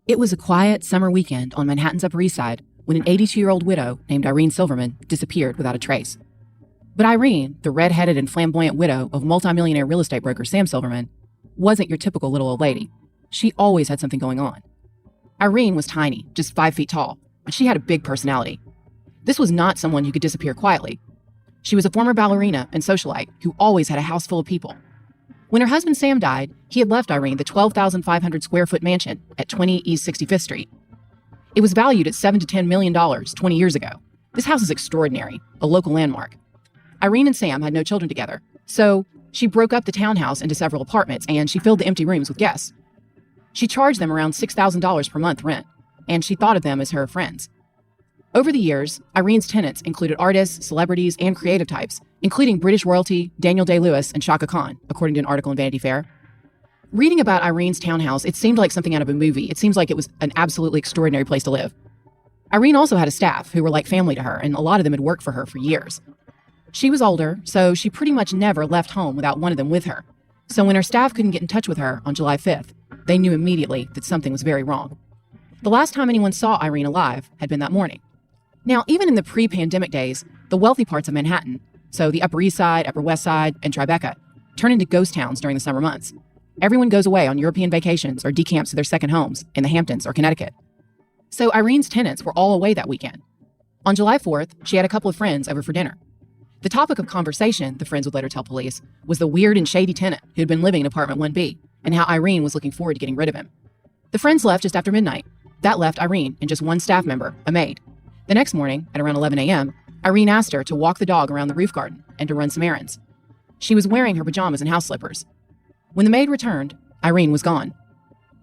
It was a quiet summer weekend on Manhattan's Upper East Side when an 82-year-old widow named Irene Silverman disappeared without a trace. But Irene, the red-headed and flamboyant widow of multimillionaire real estate broker Sam Silverman, wasn't your typical little old lady. She always had something going on. Irene was tiny, just 5 feet tall, but she had a big personality. This was not someone who could disappear quietly. She was a former ballerina and socialite who always had a house full of people. When her husband Sam died, he had left Irene the 12,500 square foot mansion at 20 East 65th Street. It was valued at $7 to $10 million 20 years ago. This house is extraordinary, a local landmark. Irene and Sam had no children together, so she broke up the townhouse into several apartments and she filled the empty rooms with guests. She charged them around $6,000 per month rent, and she thought of them as her friends. Over the years, Irene's tenants included artists, celebrities, and creative types, including British royalty, Daniel Day-Lewis, and Shaka Khan, according to an article in Vanity Fair. Reading about Irene's townhouse, it seemed like something out of a movie. It seems like it was an absolutely extraordinary place to live. Irene also had a staff who were like family to her, and a lot of them had worked for her for years. She was older, so she pretty much never left home without one of them with her. So when her staff couldn't get in touch with her on July 5th, they knew immediately that something was very wrong. The last time anyone saw Irene alive had been that morning. Now, even in the pre-pandemic days, the wealthy parts of Manhattan, so the Upper East Side, Upper West Side, and Tribeca, turn into ghost towns during the summer months. Everyone goes away on European vacations or decamps to their second homes in the Hamptons or Connecticut. So Irene's tenants were all away that weekend. On July 4th, she had a couple of friends over for dinner. The topic of conversation, the friends would later tell police, was the weird and shady tenant who had been living in apartment 1B and how Irene was looking forward to getting rid of him. The friends left just after midnight. That left Irene and just one staff member, a maid. The next morning, at around 11 a.m., Irene asked her to walk the dog around the roof garden and to run some errands. She was wearing her pajamas and house slippers. When the maid returned, Irene was gone.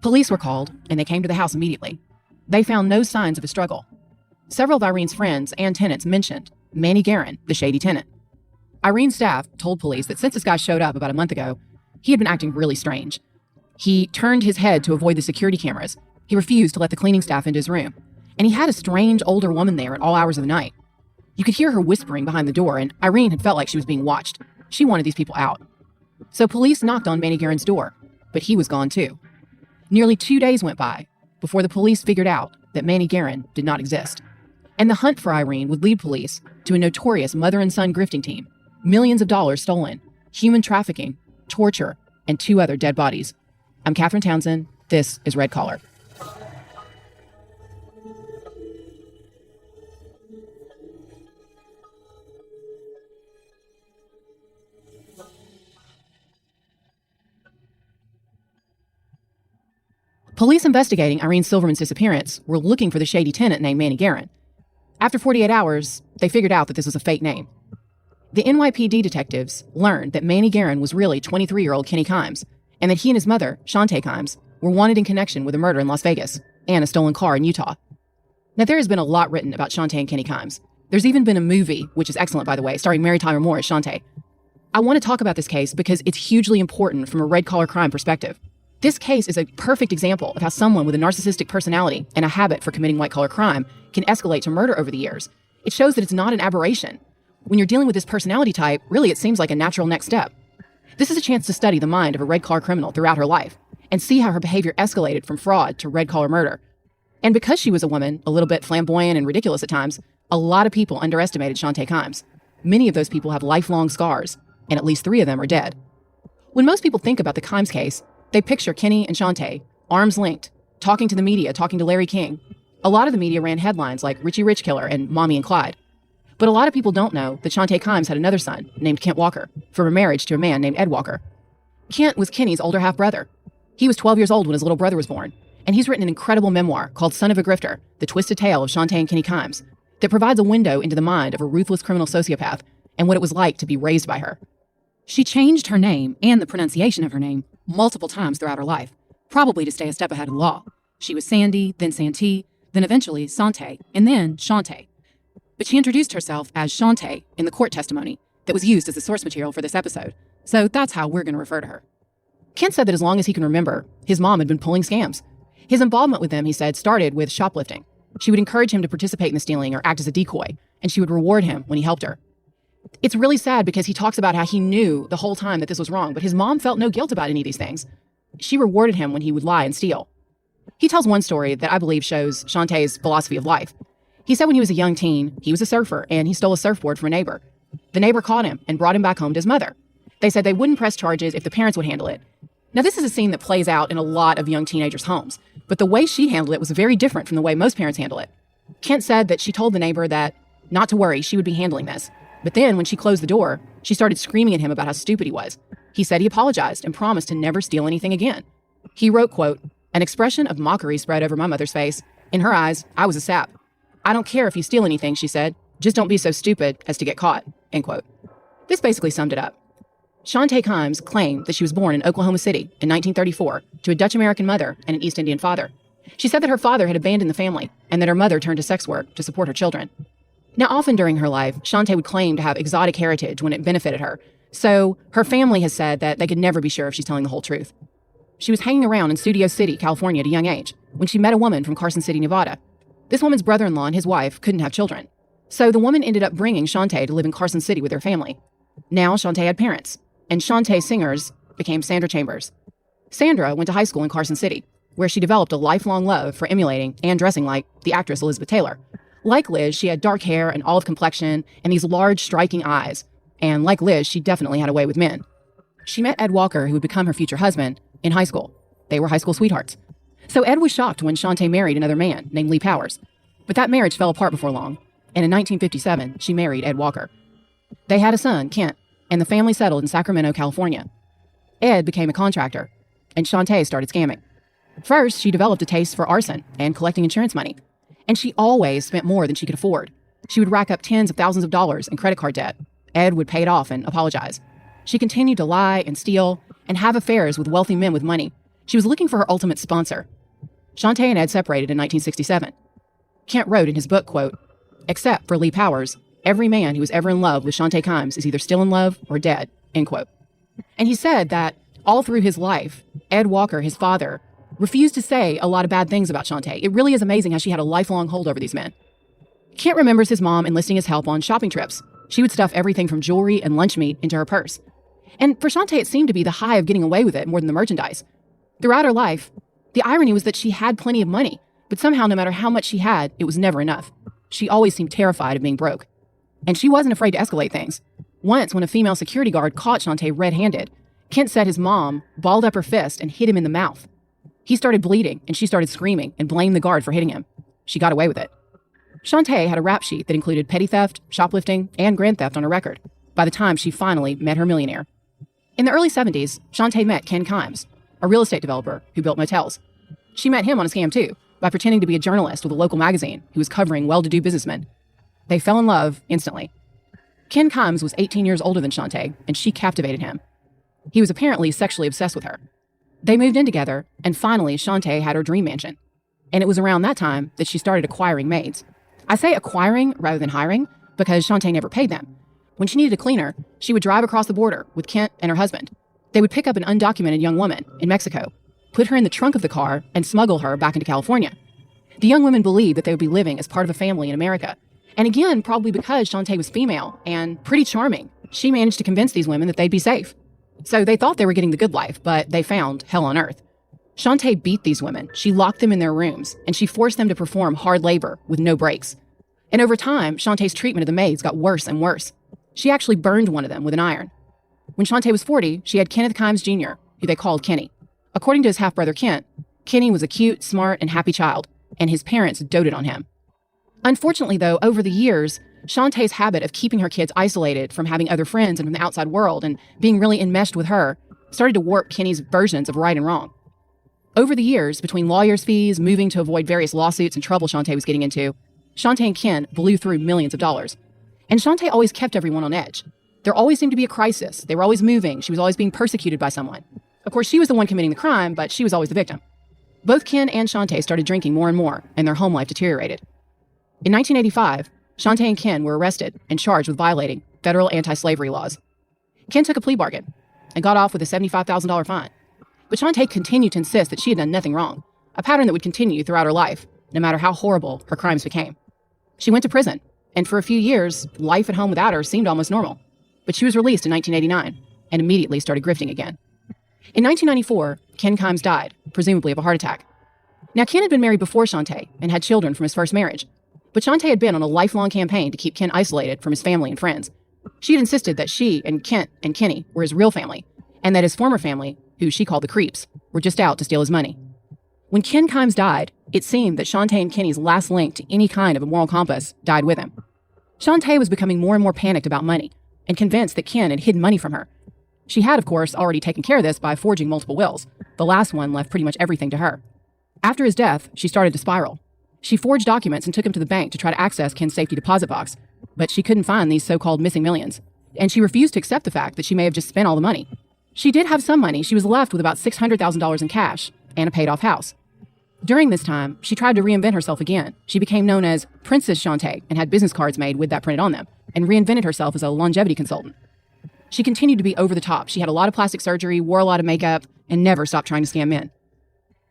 Police were called, and they came to the house immediately. They found no signs of a struggle. Several of Irene's friends and tenants mentioned Manny Guerin, the shady tenant. Irene's staff told police that since this guy showed up about a month ago, he had been acting really strange. He turned his head to avoid the security cameras. He refused to let the cleaning staff into his room. And he had a strange older woman there at all hours of the night. You could hear her whispering behind the door, and Irene had felt like she was being watched. She wanted these people out. So police knocked on Manny Guerin's door, but he was gone too. Nearly 2 days went by before the police figured out that Manny Guerin did not exist. And the hunt for Irene would lead police to a notorious mother and son grifting team, millions of dollars stolen, human trafficking, torture, and 2 other dead bodies. I'm Catherine Townsend. This is Red Collar. Police investigating Irene Silverman's disappearance were looking for the shady tenant named Manny Guerin. After 48 hours, they figured out that this was a fake name. The NYPD detectives learned that Manny Guerin was really 23-year-old Kenny Kimes, and that he and his mother, Shantae Kimes, were wanted in connection with a murder in Las Vegas and a stolen car in Utah. Now, there has been a lot written about Shantae and Kenny Kimes. There's even been a movie, which is excellent, by the way, starring Mary Tyler Moore as Shantae. I want to talk about this case because it's hugely important from a red-collar crime perspective. This case is a perfect example of how someone with a narcissistic personality and a habit for committing white-collar crime can escalate to murder over the years. It shows that it's not an aberration. When you're dealing with this personality type, really it seems like a natural next step. This is a chance to study the mind of a red-collar criminal throughout her life and see how her behavior escalated from fraud to red-collar murder. And because she was a woman, a little bit flamboyant and ridiculous at times, a lot of people underestimated Shantae Kimes. Many of those people have lifelong scars, and at least 3 of them are dead. When most people think about the Kimes case, they picture Kenny and Shantae, arms linked, talking to the media, talking to Larry King. A lot of the media ran headlines like Richie Rich Killer and Mommy and Clyde. But a lot of people don't know that Shantae Kimes had another son named Kent Walker from a marriage to a man named Ed Walker. Kent was Kenny's older half-brother. He was 12 years old when his little brother was born, and he's written an incredible memoir called Son of a Grifter, The Twisted Tale of Shantae and Kenny Kimes, that provides a window into the mind of a ruthless criminal sociopath and what it was like to be raised by her. She changed her name and the pronunciation of her name multiple times throughout her life, probably to stay a step ahead of the law. She was Sandy, then Santee, then eventually Sante, and then Shantae. But she introduced herself as Shantae in the court testimony that was used as the source material for this episode, so that's how we're going to refer to her. Kent said that as long as he can remember, his mom had been pulling scams. His involvement with them, he said, started with shoplifting. She would encourage him to participate in the stealing or act as a decoy, and she would reward him when he helped her. It's really sad because he talks about how he knew the whole time that this was wrong, but his mom felt no guilt about any of these things. She rewarded him when he would lie and steal. He tells one story that I believe shows Shantae's philosophy of life. He said when he was a young teen, he was a surfer and he stole a surfboard from a neighbor. The neighbor caught him and brought him back home to his mother. They said they wouldn't press charges if the parents would handle it. Now, this is a scene that plays out in a lot of young teenagers' homes, but the way she handled it was very different from the way most parents handle it. Kent said that she told the neighbor that not to worry, she would be handling this. But then when she closed the door, she started screaming at him about how stupid he was. He said he apologized and promised to never steal anything again. He wrote, quote, "An expression of mockery spread over my mother's face. In her eyes, I was a sap. I don't care if you steal anything," she said. "Just don't be so stupid as to get caught," end quote. This basically summed it up. Shantae Kimes claimed that she was born in Oklahoma City in 1934 to a Dutch-American mother and an East Indian father. She said that her father had abandoned the family and that her mother turned to sex work to support her children. Now, often during her life, Shantae would claim to have exotic heritage when it benefited her, so her family has said that they could never be sure if she's telling the whole truth. She was hanging around in Studio City, California at a young age when she met a woman from Carson City, Nevada. This woman's brother-in-law and his wife couldn't have children, so the woman ended up bringing Shantae to live in Carson City with her family. Now Shantae had parents, and Shantae's singers became Sandra Chambers. Sandra went to high school in Carson City, where she developed a lifelong love for emulating and dressing like the actress Elizabeth Taylor. Like Liz, she had dark hair and olive complexion and these large, striking eyes. And like Liz, she definitely had a way with men. She met Ed Walker, who would become her future husband, in high school. They were high school sweethearts. So Ed was shocked when Shantae married another man named Lee Powers. But that marriage fell apart before long, and in 1957, she married Ed Walker. They had a son, Kent, and the family settled in Sacramento, California. Ed became a contractor, and Shantae started scamming. First, she developed a taste for arson and collecting insurance money, and she always spent more than she could afford. She would rack up tens of thousands of dollars in credit card debt. Ed would pay it off and apologize. She continued to lie and steal and have affairs with wealthy men with money. She was looking for her ultimate sponsor. Shantae and Ed separated in 1967. Kent wrote in his book, quote, "Except for Lee Powers, every man who was ever in love with Shantae Kimes is either still in love or dead," end quote. And he said that all through his life, Ed Walker, his father, refused to say a lot of bad things about Shantae. It really is amazing how she had a lifelong hold over these men. Kent remembers his mom enlisting his help on shopping trips. She would stuff everything from jewelry and lunch meat into her purse. And for Shantae, it seemed to be the high of getting away with it more than the merchandise. Throughout her life, the irony was that she had plenty of money, but somehow no matter how much she had, it was never enough. She always seemed terrified of being broke. And she wasn't afraid to escalate things. Once, when a female security guard caught Shantae red-handed, Kent said his mom balled up her fist and hit him in the mouth. He started bleeding, and she started screaming and blamed the guard for hitting him. She got away with it. Shantae had a rap sheet that included petty theft, shoplifting, and grand theft on her record by the time she finally met her millionaire. In the early 70s, Shantae met Ken Kimes, a real estate developer who built motels. She met him on a scam too, by pretending to be a journalist with a local magazine who was covering well-to-do businessmen. They fell in love instantly. Ken Kimes was 18 years older than Shantae, and she captivated him. He was apparently sexually obsessed with her. They moved in together, and finally Shantae had her dream mansion. And it was around that time that she started acquiring maids. I say acquiring rather than hiring because Shantae never paid them. When she needed a cleaner, she would drive across the border with Kent and her husband. They would pick up an undocumented young woman in Mexico, put her in the trunk of the car, and smuggle her back into California. The young women believed that they would be living as part of a family in America. And again, probably because Shantae was female and pretty charming, she managed to convince these women that they'd be safe. So they thought they were getting the good life, but they found hell on earth. Shantae beat these women. She locked them in their rooms, and she forced them to perform hard labor with no breaks. And over time, Shantae's treatment of the maids got worse and worse. She actually burned one of them with an iron. When Shantae was 40, she had Kenneth Kimes Jr., who they called Kenny. According to his half-brother Kent, Kenny was a cute, smart, and happy child, and his parents doted on him. Unfortunately, though, over the years, Shantae's habit of keeping her kids isolated from having other friends and from the outside world and being really enmeshed with her started to warp Kenny's versions of right and wrong. Over the years, between lawyers' fees, moving to avoid various lawsuits and trouble Shantae was getting into, Shantae and Ken blew through millions of dollars. And Shantae always kept everyone on edge. There always seemed to be a crisis. They were always moving. She was always being persecuted by someone. Of course, she was the one committing the crime, but she was always the victim. Both Ken and Shantae started drinking more and more, and their home life deteriorated. In 1985, Shantae and Ken were arrested and charged with violating federal anti-slavery laws. Ken took a plea bargain and got off with a $75,000 fine. But Shantae continued to insist that she had done nothing wrong, a pattern that would continue throughout her life, no matter how horrible her crimes became. She went to prison, and for a few years, life at home without her seemed almost normal. But she was released in 1989 and immediately started grifting again. In 1994, Ken Kimes died, presumably of a heart attack. Now, Ken had been married before Shantae and had children from his first marriage, but Shantae had been on a lifelong campaign to keep Ken isolated from his family and friends. She had insisted that she and Kent and Kenny were his real family, and that his former family, who she called the Creeps, were just out to steal his money. When Ken Kimes died, it seemed that Shantae and Kenny's last link to any kind of a moral compass died with him. Shantae was becoming more and more panicked about money and convinced that Ken had hidden money from her. She had, of course, already taken care of this by forging multiple wills. The last one left pretty much everything to her. After his death, she started to spiral. She forged documents and took him to the bank to try to access Ken's safety deposit box, but she couldn't find these so-called missing millions, and she refused to accept the fact that she may have just spent all the money. She did have some money. She was left with about $600,000 in cash and a paid-off house. During this time, she tried to reinvent herself again. She became known as Princess Shantae and had business cards made with that printed on them, and reinvented herself as a longevity consultant. She continued to be over the top. She had a lot of plastic surgery, wore a lot of makeup, and never stopped trying to scam men.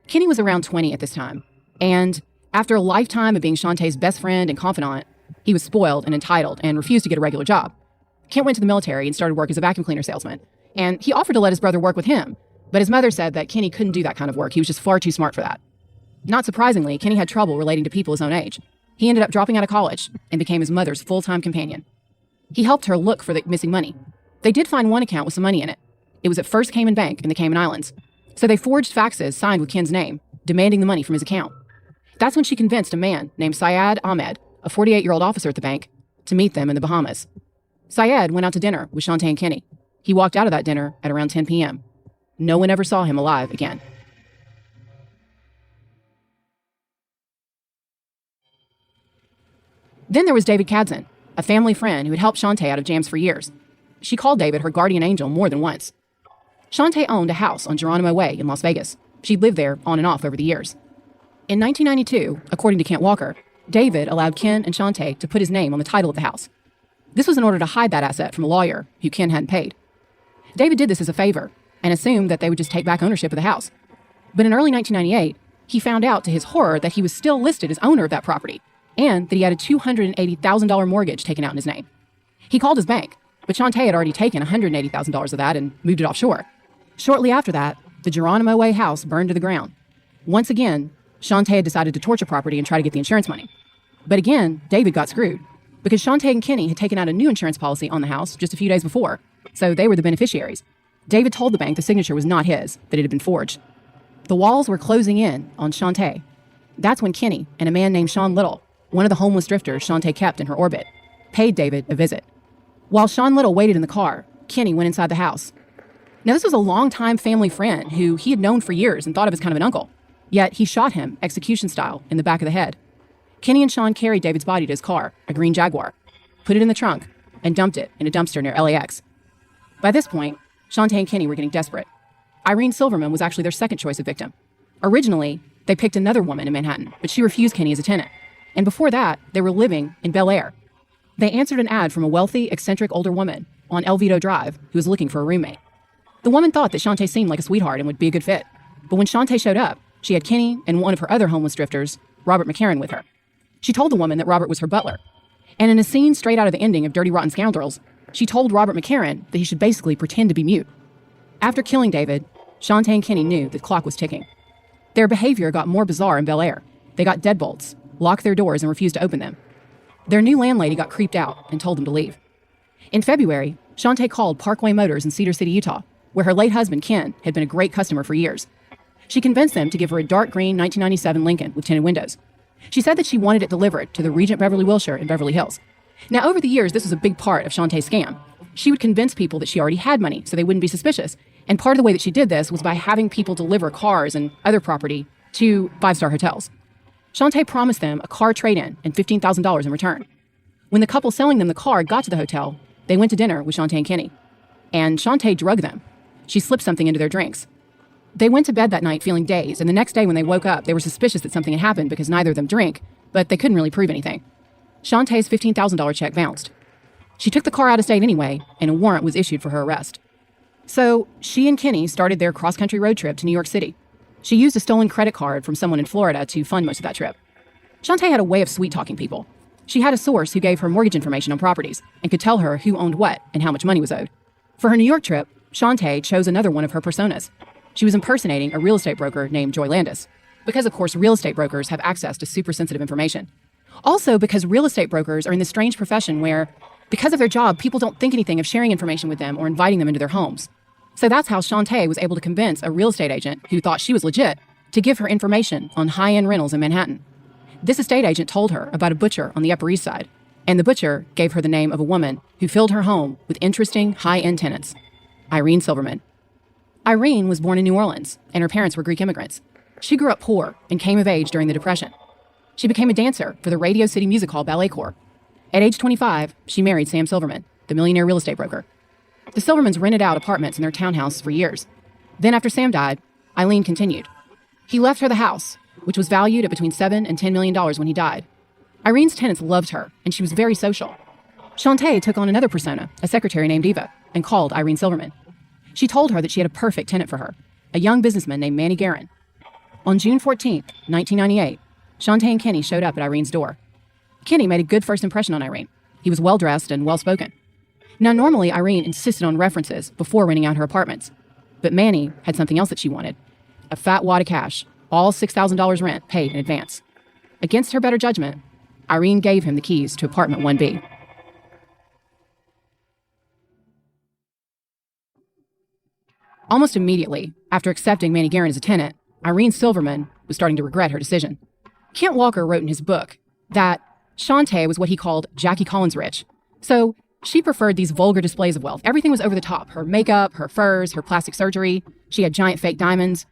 Kenny was around 20 at this time, and after a lifetime of being Shantae's best friend and confidant, he was spoiled and entitled and refused to get a regular job. Kent went to the military and started work as a vacuum cleaner salesman, and he offered to let his brother work with him, but his mother said that Kenny couldn't do that kind of work. He was just far too smart for that. Not surprisingly, Kenny had trouble relating to people his own age. He ended up dropping out of college and became his mother's full-time companion. He helped her look for the missing money. They did find one account with some money in it. It was at First Cayman Bank in the Cayman Islands. So they forged faxes signed with Ken's name, demanding the money from his account. That's when she convinced a man named Syed Ahmed, a 48-year-old officer at the bank, to meet them in the Bahamas. Syed went out to dinner with Shantae and Kenny. He walked out of that dinner at around 10 p.m. No one ever saw him alive again. Then there was David Cadson, a family friend who had helped Shantae out of jams for years. She called David her guardian angel more than once. Shantae owned a house on Geronimo Way in Las Vegas. She'd lived there on and off over the years. In 1992, according to Kent Walker, David allowed Ken and Shantae to put his name on the title of the house. This was in order to hide that asset from a lawyer who Ken hadn't paid. David did this as a favor and assumed that they would just take back ownership of the house. But in early 1998, he found out to his horror that he was still listed as owner of that property, and that he had a $280,000 mortgage taken out in his name. He called his bank, but Shantae had already taken $180,000 of that and moved it offshore. Shortly after that, the Geronimo Way house burned to the ground. Once again, Shantae had decided to torture property and try to get the insurance money. But again, David got screwed, because Shantae and Kenny had taken out a new insurance policy on the house just a few days before, so they were the beneficiaries. David told the bank the signature was not his, that it had been forged. The walls were closing in on Shantae. That's when Kenny and a man named Sean Little, one of the homeless drifters Shantae kept in her orbit, paid David a visit. While Sean Little waited in the car, Kenny went inside the house. Now, this was a longtime family friend who he had known for years and thought of as kind of an uncle. Yet he shot him, execution style, in the back of the head. Kenny and Sean carried David's body to his car, a green Jaguar, put it in the trunk, and dumped it in a dumpster near LAX. By this point, Shantae and Kenny were getting desperate. Irene Silverman was actually their second choice of victim. Originally, they picked another woman in Manhattan, but she refused Kenny as a tenant. And before that, they were living in Bel Air. They answered an ad from a wealthy, eccentric older woman on El Vito Drive who was looking for a roommate. The woman thought that Shantae seemed like a sweetheart and would be a good fit. But when Shantae showed up, she had Kenny and one of her other homeless drifters, Robert McCarran, with her. She told the woman that Robert was her butler. And in a scene straight out of the ending of Dirty Rotten Scoundrels, she told Robert McCarran that he should basically pretend to be mute. After killing David, Shantae and Kenny knew the clock was ticking. Their behavior got more bizarre in Bel Air. They got deadbolts, locked their doors, and refused to open them. Their new landlady got creeped out and told them to leave. In February, Shantae called Parkway Motors in Cedar City, Utah, where her late husband, Ken, had been a great customer for years. She convinced them to give her a dark green 1997 Lincoln with tinted windows. She said that she wanted it delivered to the Regent Beverly Wilshire in Beverly Hills. Now, over the years, this was a big part of Shantae's scam. She would convince people that she already had money so they wouldn't be suspicious. And part of the way that she did this was by having people deliver cars and other property to five-star hotels. Shantae promised them a car trade-in and $15,000 in return. When the couple selling them the car got to the hotel, they went to dinner with Shantae and Kenny. And Shantae drugged them. She slipped something into their drinks. They went to bed that night feeling dazed, and the next day when they woke up, they were suspicious that something had happened because neither of them drink, but they couldn't really prove anything. Shantae's $15,000 check bounced. She took the car out of state anyway, and a warrant was issued for her arrest. So she and Kenny started their cross-country road trip to New York City. She used a stolen credit card from someone in Florida to fund most of that trip. Shantae had a way of sweet-talking people. She had a source who gave her mortgage information on properties and could tell her who owned what and how much money was owed. For her New York trip, Shantae chose another one of her personas. She was impersonating a real estate broker named Joy Landis. because, of course, real estate brokers have access to super sensitive information. Also because real estate brokers are in this strange profession where, because of their job, people don't think anything of sharing information with them or inviting them into their homes. So that's how Shantae was able to convince a real estate agent who thought she was legit to give her information on high-end rentals in Manhattan. This estate agent told her about a butcher on the Upper East Side, and the butcher gave her the name of a woman who filled her home with interesting high-end tenants, Irene Silverman. Irene was born in New Orleans, and her parents were Greek immigrants. She grew up poor and came of age during the Depression. She became a dancer for the Radio City Music Hall Ballet Corps. At age 25, she married Sam Silverman, the millionaire real estate broker. The Silvermans rented out apartments in their townhouse for years. Then after Sam died, Eileen continued. He left her the house, which was valued at between $7 and $10 million when he died. Irene's tenants loved her, and she was very social. Shantae took on another persona, a secretary named Eva, and called Irene Silverman. She told her that she had a perfect tenant for her, a young businessman named Manny Guerin. On June 14, 1998, Shantae and Kenny showed up at Irene's door. Kenny made a good first impression on Irene. He was well-dressed and well-spoken. Now, normally, Irene insisted on references before renting out her apartments. But Manny had something else that she wanted. A fat wad of cash, all $6,000 rent paid in advance. Against her better judgment, Irene gave him the keys to apartment 1B. Almost immediately, after accepting Manny Guerin as a tenant, Irene Silverman was starting to regret her decision. Kent Walker wrote in his book that Shantae was what he called Jackie Collins rich. So she preferred these vulgar displays of wealth. Everything was over the top. Her makeup, her furs, her plastic surgery. She had giant fake diamonds.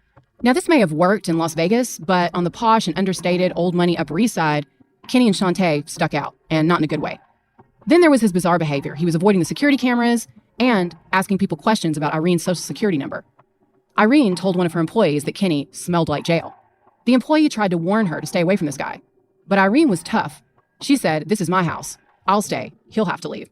Now, this may have worked in Las Vegas, but on the posh and understated old money Upper East Side, Kenny and Shantae stuck out, and not in a good way. Then there was his bizarre behavior. He was avoiding the security cameras and asking people questions about Irene's social security number. Irene told one of her employees that Kenny smelled like jail. The employee tried to warn her to stay away from this guy. But Irene was tough. She said, "This is my house. I'll stay. He'll have to leave."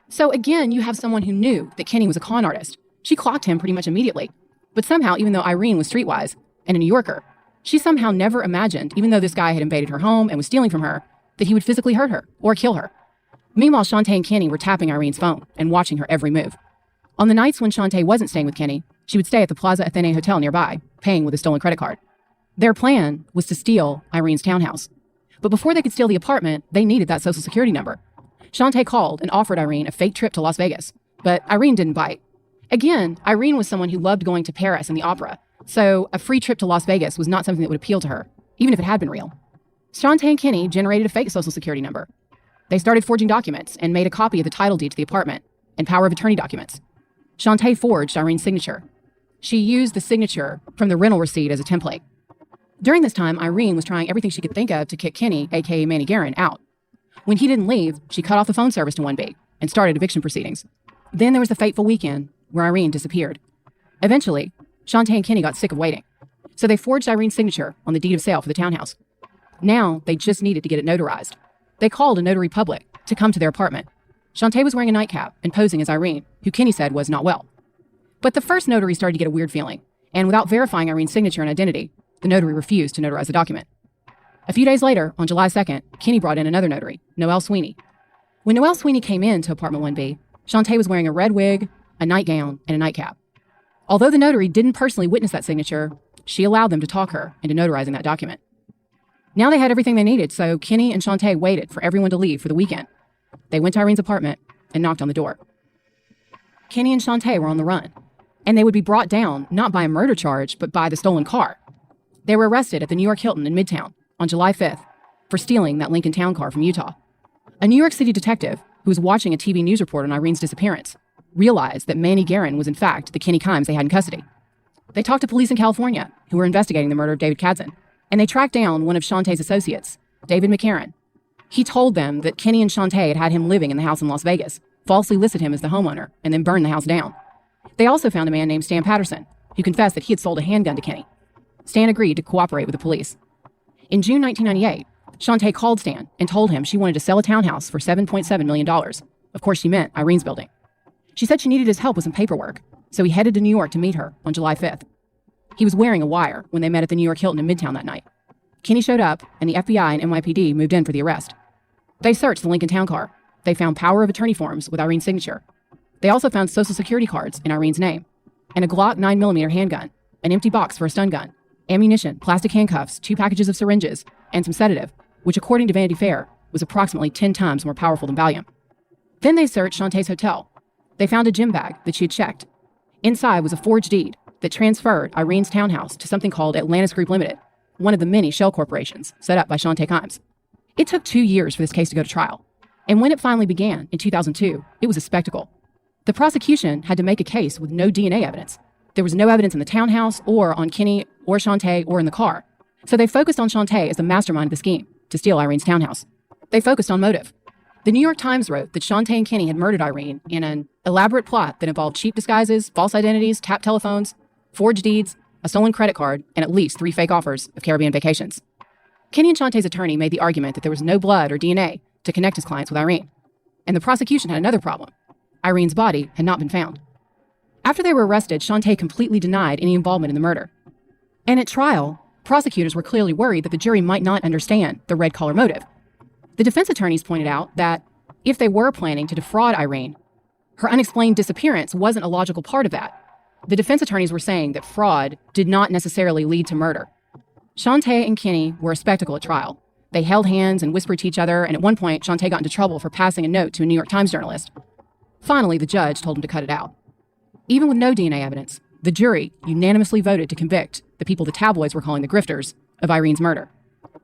So again, you have someone who knew that Kenny was a con artist. She clocked him pretty much immediately. But somehow, even though Irene was streetwise and a New Yorker, she somehow never imagined, even though this guy had invaded her home and was stealing from her, that he would physically hurt her or kill her. Meanwhile, Shantae and Kenny were tapping Irene's phone and watching her every move. On the nights when Shantae wasn't staying with Kenny, she would stay at the Plaza Athene Hotel nearby, paying with a stolen credit card. Their plan was to steal Irene's townhouse. But before they could steal the apartment, they needed that social security number. Shantae called and offered Irene a fake trip to Las Vegas, but Irene didn't bite. Again, Irene was someone who loved going to Paris and the opera, so a free trip to Las Vegas was not something that would appeal to her, even if it had been real. Shantae and Kenny generated a fake social security number. They started forging documents and made a copy of the title deed to the apartment and power of attorney documents. Shantae forged Irene's signature. She used the signature from the rental receipt as a template. During this time, Irene was trying everything she could think of to kick Kenny, aka Manny Guerin, out. When he didn't leave, she cut off the phone service to 1B and started eviction proceedings. Then there was the fateful weekend where Irene disappeared. Eventually, Shantae and Kenny got sick of waiting, so they forged Irene's signature on the deed of sale for the townhouse. Now, they just needed to get it notarized. They called a notary public to come to their apartment. Shantae was wearing a nightcap and posing as Irene, who Kenny said was not well. But the first notary started to get a weird feeling, and without verifying Irene's signature and identity, the notary refused to notarize the document. A few days later, on July 2nd, Kenny brought in another notary, Noelle Sweeney. When Noelle Sweeney came in to apartment 1B, Shantae was wearing a red wig, a nightgown, and a nightcap. Although the notary didn't personally witness that signature, she allowed them to talk her into notarizing that document. Now they had everything they needed, so Kenny and Shantae waited for everyone to leave for the weekend. They went to Irene's apartment and knocked on the door. Kenny and Shantae were on the run, and they would be brought down not by a murder charge, but by the stolen car. They were arrested at the New York Hilton in Midtown on July 5th for stealing that Lincoln Town car from Utah. A New York City detective who was watching a TV news report on Irene's disappearance realized that Manny Guerin was in fact the Kenny Kimes they had in custody. They talked to police in California who were investigating the murder of David Kadzin, and they tracked down one of Shantae's associates, David McCarran. He told them that Kenny and Shantae had had him living in the house in Las Vegas, falsely listed him as the homeowner, and then burned the house down. They also found a man named Stan Patterson, who confessed that he had sold a handgun to Kenny. Stan agreed to cooperate with the police. In June 1998, Shantae called Stan and told him she wanted to sell a townhouse for $7.7 million. Of course, she meant Irene's building. She said she needed his help with some paperwork, so he headed to New York to meet her on July 5th. He was wearing a wire when they met at the New York Hilton in Midtown that night. Kenny showed up, and the FBI and NYPD moved in for the arrest. They searched the Lincoln Town car. They found power of attorney forms with Irene's signature. They also found social security cards in Irene's name, and a Glock 9mm handgun, an empty box for a stun gun, ammunition, plastic handcuffs, 2 packages of syringes, and some sedative, which according to Vanity Fair was approximately 10 times more powerful than Valium. Then they searched Shantae's hotel. They found a gym bag that she had checked. Inside was a forged deed that transferred Irene's townhouse to something called Atlantis Group Limited, one of the many shell corporations set up by Shantae Kimes. It took 2 years for this case to go to trial, and when it finally began in 2002, it was a spectacle. The prosecution had to make a case with no DNA evidence. There was no evidence in the townhouse or on Kenny or Shantae or in the car. So they focused on Shantae as the mastermind of the scheme to steal Irene's townhouse. They focused on motive. The New York Times wrote that Shantae and Kenny had murdered Irene in an elaborate plot that involved cheap disguises, false identities, tapped telephones, forged deeds, a stolen credit card, and at least 3 fake offers of Caribbean vacations. Kenny and Shantae's attorney made the argument that there was no blood or DNA to connect his clients with Irene. And the prosecution had another problem. Irene's body had not been found. After they were arrested, Shantae completely denied any involvement in the murder. And at trial, prosecutors were clearly worried that the jury might not understand the red collar motive. The defense attorneys pointed out that if they were planning to defraud Irene, her unexplained disappearance wasn't a logical part of that. The defense attorneys were saying that fraud did not necessarily lead to murder. Shantae and Kenny were a spectacle at trial. They held hands and whispered to each other, and at one point, Shantae got into trouble for passing a note to a New York Times journalist. Finally, the judge told him to cut it out. Even with no DNA evidence, the jury unanimously voted to convict the people the tabloids were calling the grifters of Irene's murder,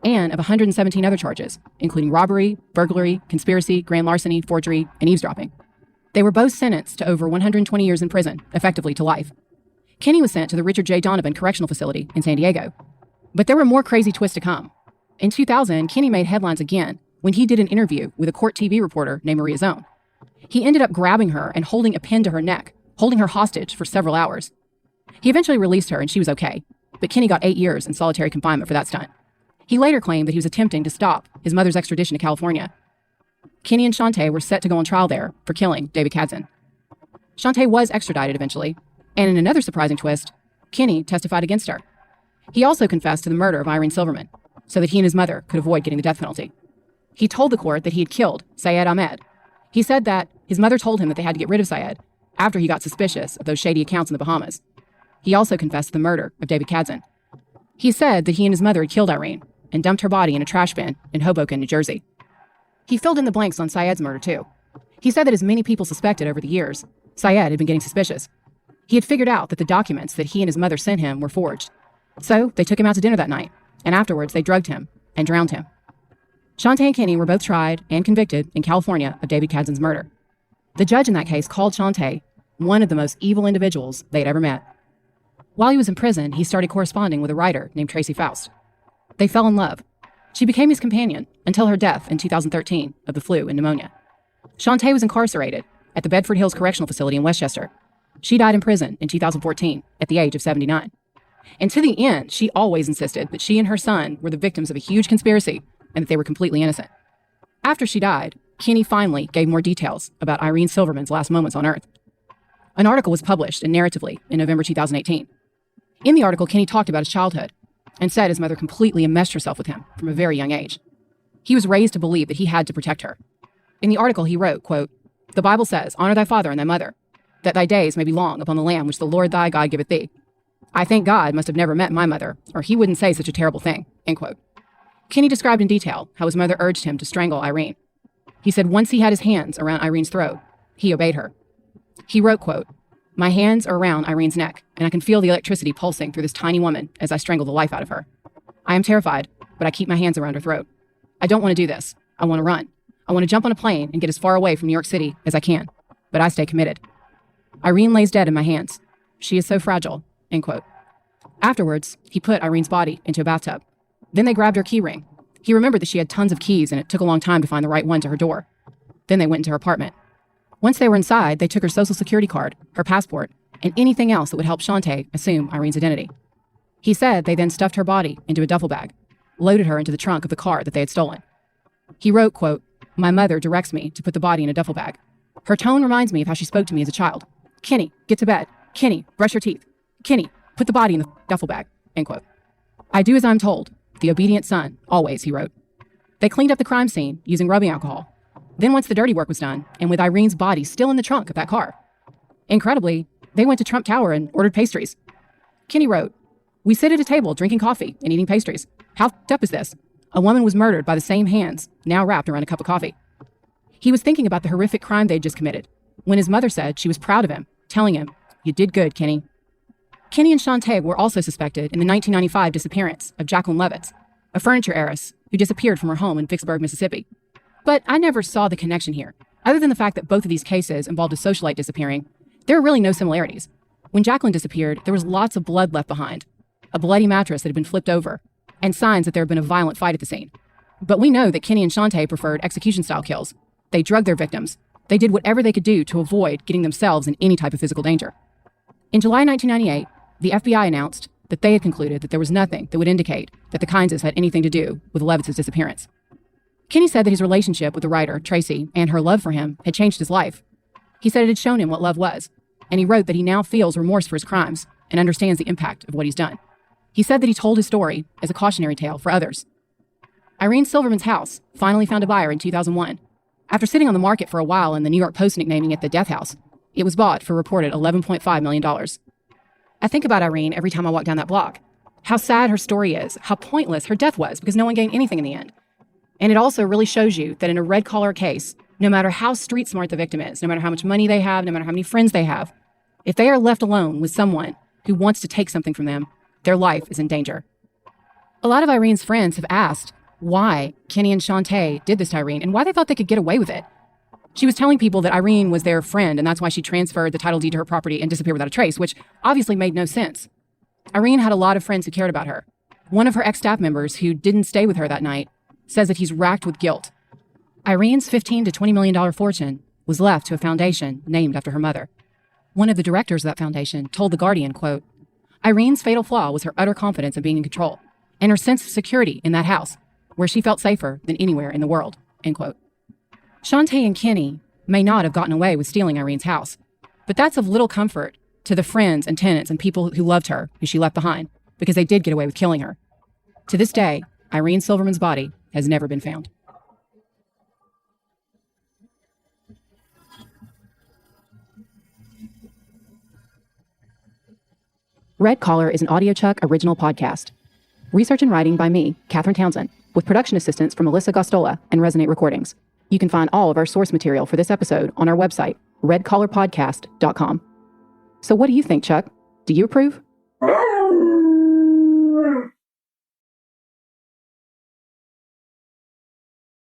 and of 117 other charges, including robbery, burglary, conspiracy, grand larceny, forgery, and eavesdropping. They were both sentenced to over 120 years in prison, effectively to life. Kenny was sent to the Richard J. Donovan Correctional Facility in San Diego. But there were more crazy twists to come. In 2000, Kenny made headlines again when he did an interview with a court TV reporter named Maria Zone. He ended up grabbing her and holding a pin to her neck, holding her hostage for several hours. He eventually released her and she was okay, but Kenny got 8 years in solitary confinement for that stunt. He later claimed that he was attempting to stop his mother's extradition to California. Kenny and Shantae were set to go on trial there for killing David Kadzin. Shantae was extradited eventually, and in another surprising twist, Kenny testified against her. He also confessed to the murder of Irene Silverman, so that he and his mother could avoid getting the death penalty. He told the court that he had killed Syed Ahmed. He said that his mother told him that they had to get rid of Syed after he got suspicious of those shady accounts in the Bahamas. He also confessed to the murder of David Kadzin. He said that he and his mother had killed Irene and dumped her body in a trash bin in Hoboken, New Jersey. He filled in the blanks on Syed's murder, too. He said that as many people suspected over the years, Syed had been getting suspicious. He had figured out that the documents that he and his mother sent him were forged. So they took him out to dinner that night, and afterwards they drugged him and drowned him. Shantae and Kenny were both tried and convicted in California of David Kadzin's murder. The judge in that case called Shantae one of the most evil individuals they had ever met. While he was in prison, he started corresponding with a writer named Tracy Faust. They fell in love. She became his companion until her death in 2013 of the flu and pneumonia. Shantae was incarcerated at the Bedford Hills Correctional Facility in Westchester. She died in prison in 2014 at the age of 79. And to the end, she always insisted that she and her son were the victims of a huge conspiracy and that they were completely innocent. After she died, Kenny finally gave more details about Irene Silverman's last moments on Earth. An article was published in Narratively in November 2018. In the article, Kenny talked about his childhood and said his mother completely enmeshed herself with him from a very young age. He was raised to believe that he had to protect her. In the article, he wrote, quote, "The Bible says, honor thy father and thy mother, that thy days may be long upon the land which the Lord thy God giveth thee. I think God must have never met my mother, or he wouldn't say such a terrible thing," end quote. Kenny described in detail how his mother urged him to strangle Irene. He said once he had his hands around Irene's throat, he obeyed her. He wrote, quote, "My hands are around Irene's neck, and I can feel the electricity pulsing through this tiny woman as I strangle the life out of her. I am terrified, but I keep my hands around her throat. I don't want to do this. I want to run. I want to jump on a plane and get as far away from New York City as I can, but I stay committed. Irene lays dead in my hands. She is so fragile," end quote. Afterwards, he put Irene's body into a bathtub. Then they grabbed her key ring. He remembered that she had tons of keys and it took a long time to find the right one to her door. Then they went into her apartment. Once they were inside, they took her social security card, her passport, and anything else that would help Shantae assume Irene's identity. He said they then stuffed her body into a duffel bag, loaded her into the trunk of the car that they had stolen. He wrote, quote, "My mother directs me to put the body in a duffel bag. Her tone reminds me of how she spoke to me as a child. Kenny, get to bed. Kenny, brush your teeth. Kenny, put the body in the duffel bag," end quote. "I do as I'm told. The obedient son, always," he wrote. They cleaned up the crime scene using rubbing alcohol. Then once the dirty work was done, and with Irene's body still in the trunk of that car, incredibly, they went to Trump Tower and ordered pastries. Kenny wrote, We sit at a table drinking coffee and eating pastries. How f***ed up is this? A woman was murdered by the same hands, now wrapped around a cup of coffee. He was thinking about the horrific crime they'd just committed when his mother said she was proud of him, telling him, "You did good, Kenny." Kenny and Shantae were also suspected in the 1995 disappearance of Jacqueline Levitz, a furniture heiress who disappeared from her home in Vicksburg, Mississippi. But I never saw the connection here. Other than the fact that both of these cases involved a socialite disappearing, there are really no similarities. When Jacqueline disappeared, there was lots of blood left behind, a bloody mattress that had been flipped over, and signs that there had been a violent fight at the scene. But we know that Kenny and Shantae preferred execution-style kills. They drugged their victims. They did whatever they could do to avoid getting themselves in any type of physical danger. In July 1998, the FBI announced that they had concluded that there was nothing that would indicate that the Kinses had anything to do with Levitz's disappearance. Kenny said that his relationship with the writer, Tracy, and her love for him had changed his life. He said it had shown him what love was, and he wrote that he now feels remorse for his crimes and understands the impact of what he's done. He said that he told his story as a cautionary tale for others. Irene Silverman's house finally found a buyer in 2001. After sitting on the market for a while and the New York Post nicknaming it the Death House, it was bought for a reported $11.5 million. I think about Irene every time I walk down that block. How sad her story is, how pointless her death was because no one gained anything in the end. And it also really shows you that in a red-collar case, no matter how street smart the victim is, no matter how much money they have, no matter how many friends they have, if they are left alone with someone who wants to take something from them, their life is in danger. A lot of Irene's friends have asked why Kenny and Shantae did this to Irene and why they thought they could get away with it. She was telling people that Irene was their friend and that's why she transferred the title deed to her property and disappeared without a trace, which obviously made no sense. Irene had a lot of friends who cared about her. One of her ex-staff members who didn't stay with her that night says that he's racked with guilt. Irene's $15 to $20 million fortune was left to a foundation named after her mother. One of the directors of that foundation told The Guardian, quote, "Irene's fatal flaw was her utter confidence in being in control and her sense of security in that house, where she felt safer than anywhere in the world," end quote. Shantae and Kenny may not have gotten away with stealing Irene's house, but that's of little comfort to the friends and tenants and people who loved her, who she left behind, because they did get away with killing her. To this day, Irene Silverman's body has never been found. Red Collar is an AudioChuck original podcast. Research and writing by me, Katherine Townsend, with production assistance from Melissa Gostola and Resonate Recordings. You can find all of our source material for this episode on our website, redcollarpodcast.com. So what do you think, Chuck? Do you approve?